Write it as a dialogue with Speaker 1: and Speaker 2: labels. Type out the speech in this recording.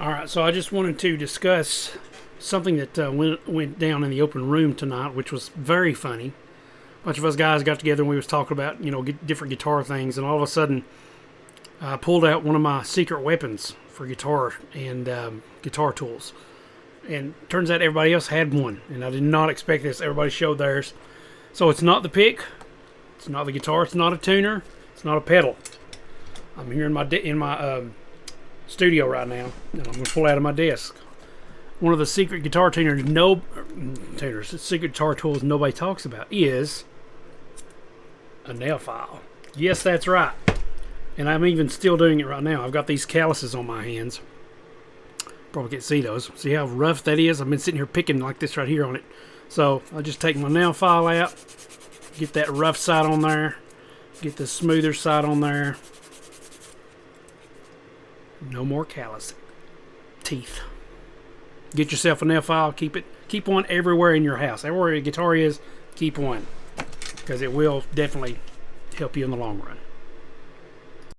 Speaker 1: All right, so I just wanted to discuss something that went down in the open room tonight, which was very funny. A bunch of us guys got together and we was talking about different guitar things, and all of a sudden I pulled out one of my secret weapons for guitar and guitar tools. And turns out everybody else had one, and I did not expect this. Everybody showed theirs. So it's not the pick, it's not the guitar, it's not a tuner, it's not a pedal. I'm here in my studio right now, and I'm going to pull out of my desk one of the secret guitar secret guitar tools nobody talks about is a nail file. Yes, that's right. And I'm even still doing it right now. I've got these calluses on my hands. Probably can't see those. See how rough that is? I've been sitting here picking like this right here on it. So I'll just take my nail file out, get that rough side on there, get the smoother side on there. No more callus teeth. Get yourself a nail file. Keep one everywhere in your house. Everywhere your guitar is, keep one, because it will definitely help you in the long run.